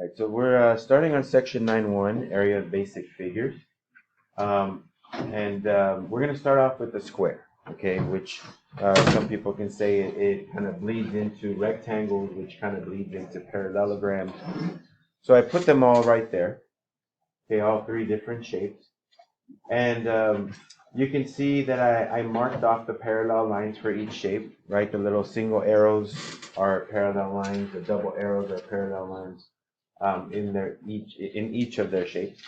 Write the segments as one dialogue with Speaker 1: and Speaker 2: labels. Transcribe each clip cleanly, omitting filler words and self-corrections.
Speaker 1: Right, so we're starting on section 9.1, area of basic figures. We're going to start off with the square, okay, which some people can say it kind of bleeds into rectangles, which kind of bleeds into parallelograms. So I put them all right there, okay, all three different shapes. And you can see that I marked off the parallel lines for each shape, right? The little single arrows are parallel lines, the double arrows are parallel lines in each of their shapes.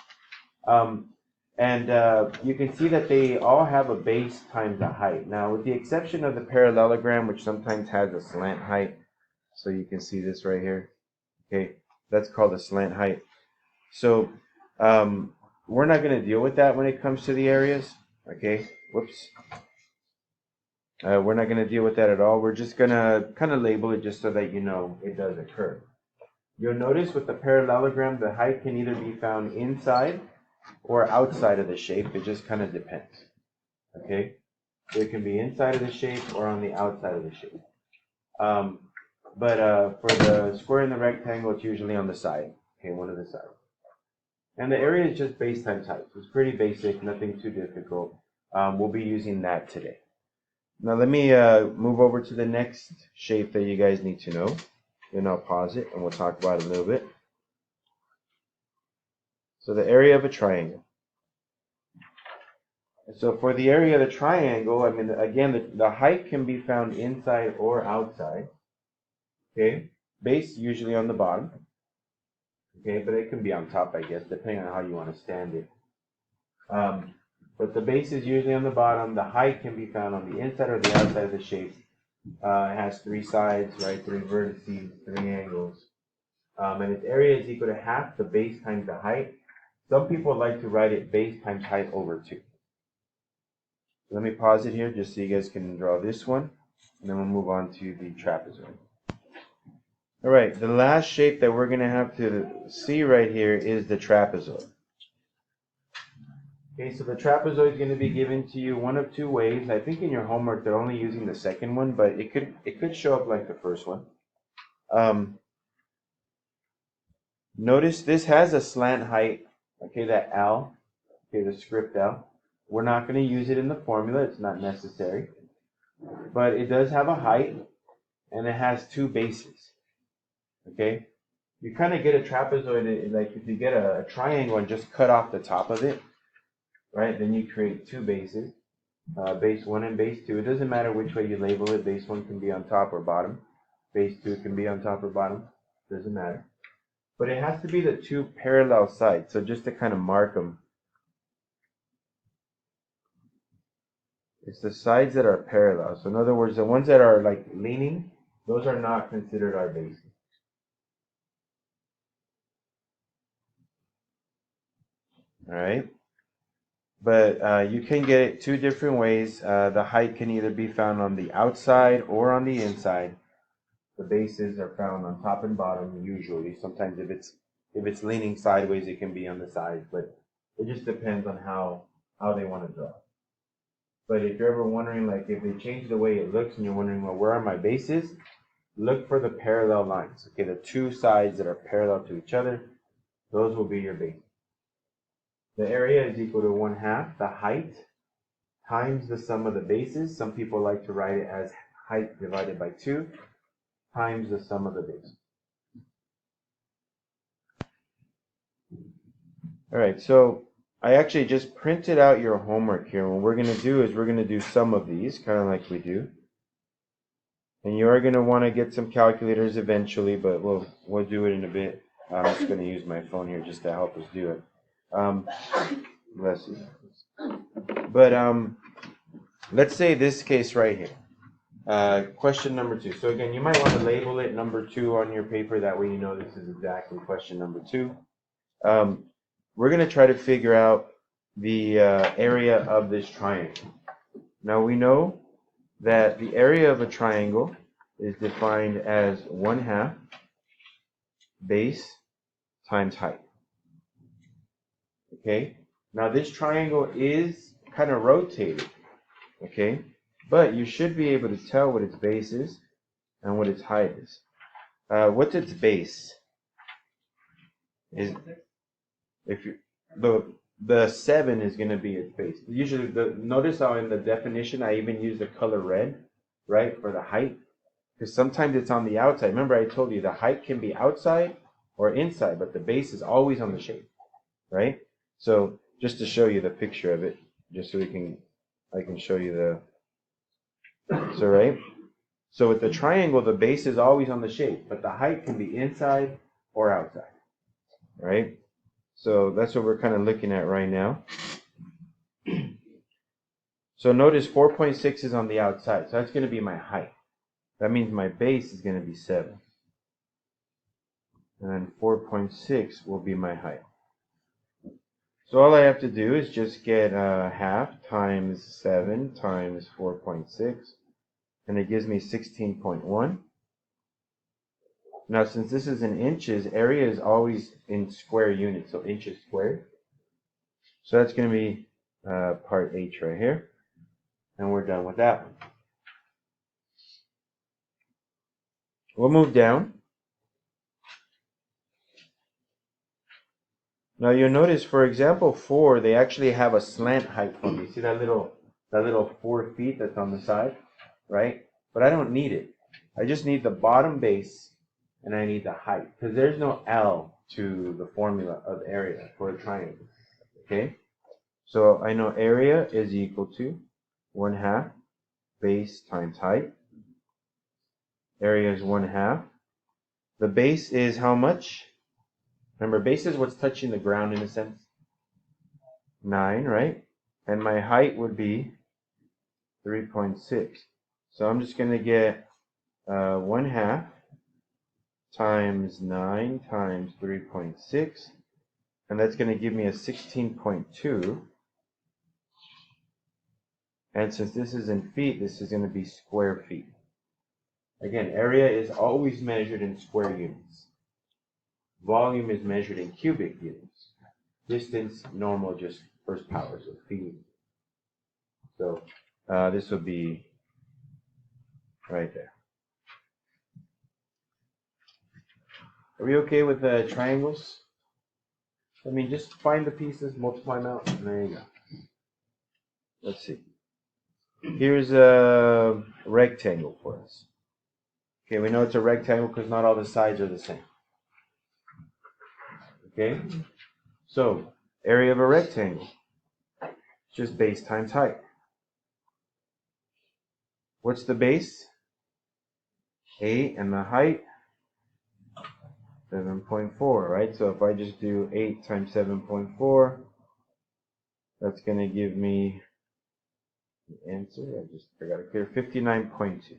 Speaker 1: You can see that they all have a base times a height. Now, with the exception of the parallelogram, which sometimes has a slant height, so you can see this right here, okay, that's called a slant height. So we're not going to deal with that when it comes to the areas, okay? Whoops. We're not going to deal with that at all. We're just going to kind of label it just so that you know it does occur. You'll notice with the parallelogram, the height can either be found inside or outside of the shape. It just kind of depends, okay? So it can be inside of the shape or on the outside of the shape. For the square and the rectangle, it's usually on the side, okay, one of the sides. And the area is just base times height. It's pretty basic, nothing too difficult. We'll be using that today. Now let me move over to the next shape that you guys need to know. Then I'll pause it and we'll talk about it a little bit. So the area of a triangle. So for the area of the triangle, I mean, again, the height can be found inside or outside. Okay, base usually on the bottom. Okay, but it can be on top, I guess, depending on how you want to stand it. But the base is usually on the bottom. The height can be found on the inside or the outside of the shape. It has three sides, right? Three vertices, three angles. And its area is equal to half the base times the height. Some people like to write it base times height over 2. Let me pause it here just so you guys can draw this one. And then we'll move on to the trapezoid. All right, the last shape that we're going to have to see right here is the trapezoid. Okay, so the trapezoid is going to be given to you one of two ways. I think in your homework they're only using the second one, but it could show up like the first one. Notice this has a slant height, okay, that L, okay, the script L. We're not going to use it in the formula, it's not necessary. But it does have a height, and it has two bases, okay? You kind of get a trapezoid, like if you get a triangle and just cut off the top of it, right? Then you create two bases, base 1 and base 2. It doesn't matter which way you label it. Base 1 can be on top or bottom. Base 2 can be on top or bottom. Doesn't matter. But it has to be the two parallel sides. So just to kind of mark them, it's the sides that are parallel. So in other words, the ones that are like leaning, those are not considered our bases. All right. But you can get it two different ways. The height can either be found on the outside or on the inside. The bases are found on top and bottom usually. Sometimes if it's leaning sideways, it can be on the sides, but it just depends on how they want to draw. But if you're ever wondering, like if they change the way it looks and you're wondering, well, where are my bases? Look for the parallel lines. Okay, the two sides that are parallel to each other, those will be your bases. The area is equal to 1/2 the height times the sum of the bases. Some people like to write it as height divided by 2 times the sum of the bases. All right, so I actually just printed out your homework here. What we're going to do is we're going to do some of these, kind of like we do. And you are going to want to get some calculators eventually, but we'll do it in a bit. I'm just going to use my phone here just to help us do it. Bless you. But let's say this case right here. Question number 2. So again, you might want to label it number 2 on your paper. That way you know this is exactly question number 2. We're going to try to figure out the area of this triangle. Now we know that the area of a triangle is defined as 1/2 base times height. Okay? Now this triangle is kind of rotated. Okay? But you should be able to tell what its base is and what its height is. What's its base? is if you the 7 is going to be its base. Usually, notice how in the definition I even use the color red, right, for the height, because sometimes it's on the outside. Remember, I told you the height can be outside or inside, but the base is always on the shape, right? So just to show you the picture of it, just so I can show you so right. So with the triangle, the base is always on the shape, but the height can be inside or outside, right? So that's what we're kind of looking at right now. So notice 4.6 is on the outside, so that's going to be my height. That means my base is going to be 7. And then 4.6 will be my height. So all I have to do is just get half times 7 times 4.6, and it gives me 16.1. Now, since this is in inches, area is always in square units, so inches squared. So that's going to be part H right here. And we're done with that one. We'll move down. Now you'll notice, for example, 4, they actually have a slant height for me. See that little 4 feet that's on the side, right? But I don't need it. I just need the bottom base, and I need the height, because there's no L to the formula of area for a triangle. Okay? So I know area is equal to 1/2 base times height. Area is 1/2. The base is how much? Remember, base is what's touching the ground in a sense. 9, right? And my height would be 3.6. So I'm just going to get 1/2 times 9 times 3.6. And that's going to give me a 16.2. And since this is in feet, this is going to be square feet. Again, area is always measured in square units. Volume is measured in cubic units. Distance, normal, just first power, so feet. So this will be right there. Are we okay with the triangles? I mean, just find the pieces, multiply them out, and there you go. Let's see. Here's a rectangle for us. Okay, we know it's a rectangle because not all the sides are the same. Okay, so area of a rectangle, just base times height. What's the base? 8, and the height? 7.4, right? So if I just do 8 times 7.4, that's going to give me the answer. I just forgot to clear 59.2.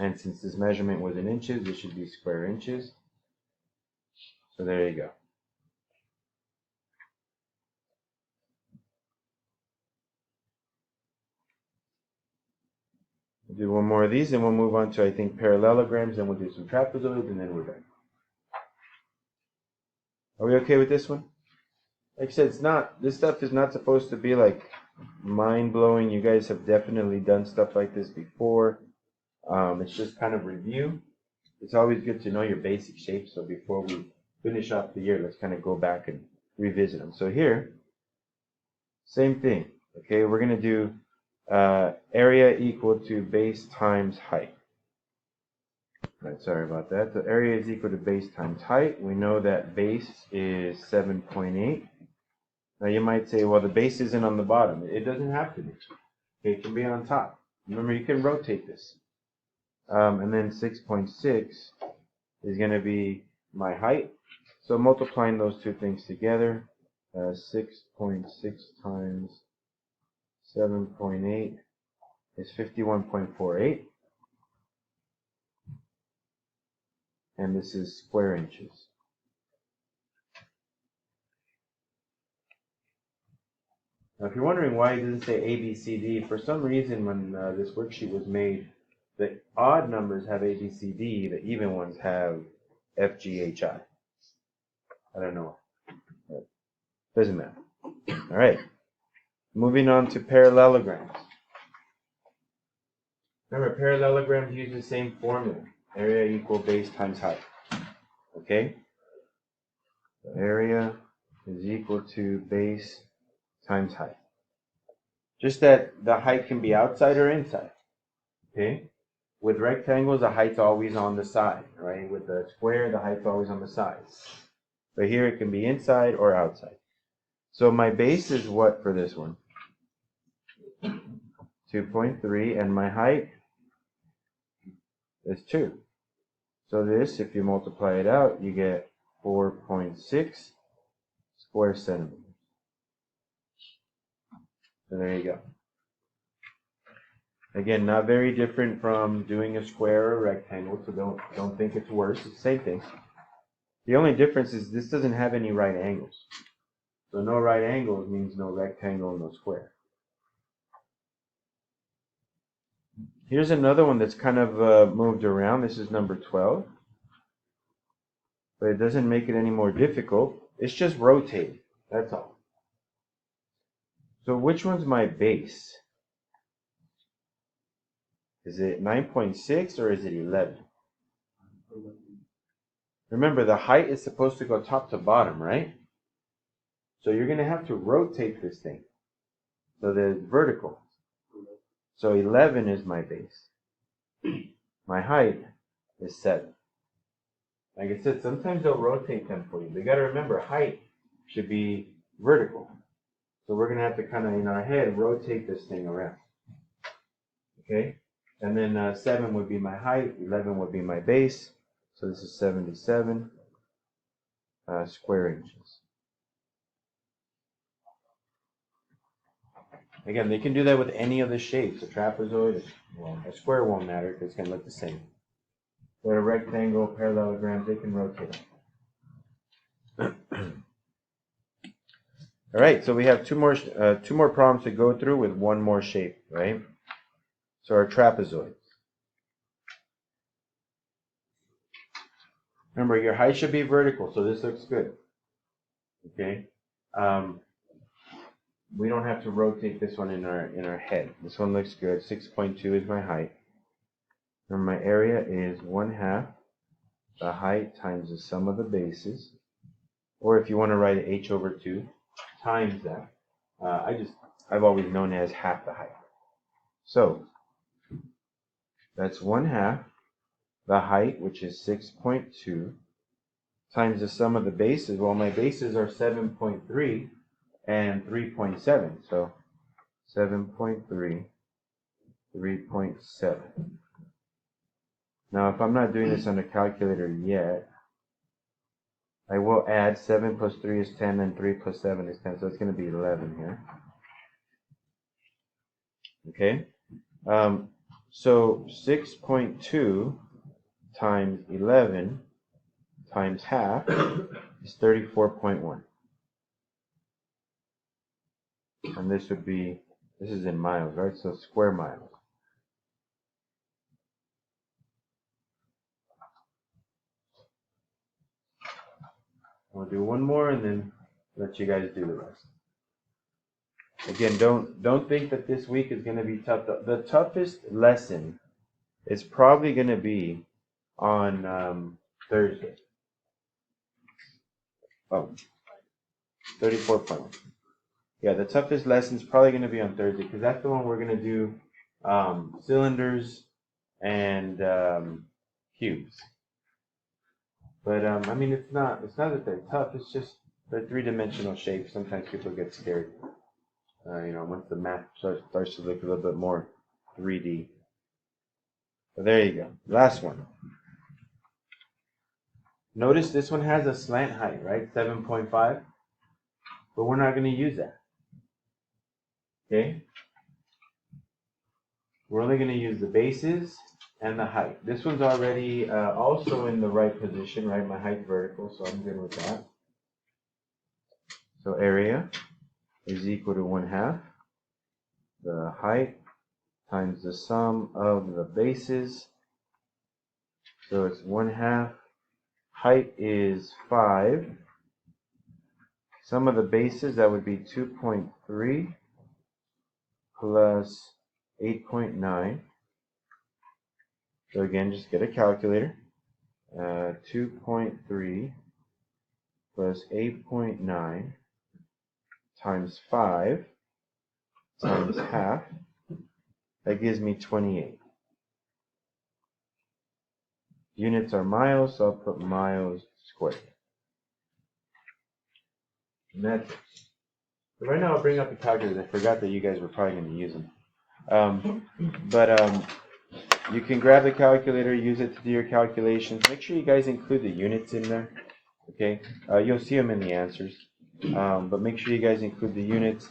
Speaker 1: And since this measurement was in inches, it should be square inches. So there you go. We'll do one more of these, and we'll move on to, I think, parallelograms, and we'll do some trapezoids, and then we're done. Are we okay with this one? Like I said, this stuff is not supposed to be like mind-blowing. You guys have definitely done stuff like this before. It's just kind of review. It's always good to know your basic shapes, so before we finish off the year, let's kind of go back and revisit them. So here, same thing. Okay, we're going to do area equal to base times height. Right, sorry about that. The area is equal to base times height. We know that base is 7.8. Now you might say, well, the base isn't on the bottom. It doesn't have to be. It can be on top. Remember, you can rotate this. And then 6.6 is going to be my height. So multiplying those two things together, 6.6 times 7.8 is 51.48. And this is square inches. Now, if you're wondering why it doesn't say A, B, C, D, for some reason when this worksheet was made, the odd numbers have A, B, C, D, the even ones have F, G, H, I. I don't know. But doesn't matter. All right. Moving on to parallelograms. Remember, parallelograms use the same formula. Area equal base times height. Okay? So area is equal to base times height. Just that the height can be outside or inside. Okay? With rectangles, the height's always on the side, right? With the square, the height's always on the sides. But here it can be inside or outside. So my base is what for this one? 2.3, and my height is 2. So this, if you multiply it out, you get 4.6 square centimeters. So there you go. Again, not very different from doing a square or a rectangle, so don't think it's worse. It's the same thing. The only difference is this doesn't have any right angles. So no right angles means no rectangle, no square. Here's another one that's kind of moved around. This is number 12. But it doesn't make it any more difficult. It's just rotating. That's all. So which one's my base? Is it 9.6 or is it 11? Remember, the height is supposed to go top to bottom, right? So you're going to have to rotate this thing so that it's vertical. So 11 is my base. My height is 7. Like I said, sometimes they'll rotate them for you. But you got to remember, height should be vertical. So we're going to have to kind of, in our head, rotate this thing around. Okay? And then 7 would be my height, 11 would be my base. So this is 77 square inches. Again, they can do that with any of the shapes. A trapezoid, well, a square won't matter because it's going to look the same. But a rectangle, parallelogram, they can rotate them. All right, so we have two more problems to go through with one more shape, right? So our trapezoids. Remember, your height should be vertical, so this looks good. Okay. We don't have to rotate this one in our head. This one looks good. 6.2 is my height. And my area is 1/2 the height times the sum of the bases. Or if you want to write it, h over 2 times that. I've always known it as half the height. So that's 1/2 the height, which is 6.2, times the sum of the bases. Well, my bases are 7.3 and 3.7. So 7.3, 3.7. Now, if I'm not doing this on the calculator yet, I will add 7 plus 3 is 10, and 3 plus 7 is 10. So it's going to be 11 here. Okay? So 6.2 times 11 times half is 34.1. And this is in miles, right? So square miles. I'll do one more and then let you guys do the rest. Again, don't think that this week is going to be tough. The toughest lesson is probably going to be on Thursday. Oh, 34.1. Yeah, the toughest lesson is probably going to be on Thursday because that's the one we're going to do cylinders and cubes. But I mean, it's not that they're tough. It's just they're three-dimensional shapes. Sometimes people get scared. Once the math starts to look a little bit more 3D. So there you go. Last one. Notice this one has a slant height, right? 7.5. But we're not going to use that. Okay? We're only going to use the bases and the height. This one's already also in the right position, right? My height's vertical, so I'm good with that. So area is equal to 1/2 the height times the sum of the bases. So it's 1/2. Height is 5. Sum of the bases, that would be 2.3 plus 8.9. So again, just get a calculator. 2.3 plus 8.9 times 5 times half. That gives me 28. Units are miles, so I'll put miles squared. Metrics. So right now I'll bring up the calculators. I forgot that you guys were probably going to use them. You can grab the calculator, use it to do your calculations. Make sure you guys include the units in there. Okay, you'll see them in the answers. But make sure you guys include the units.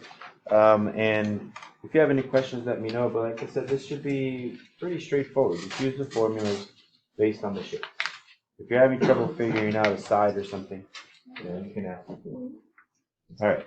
Speaker 1: And if you have any questions, let me know. But like I said, this should be pretty straightforward. Just use the formulas based on the shape. If you're having trouble figuring out a side or something, you can ask me. All right.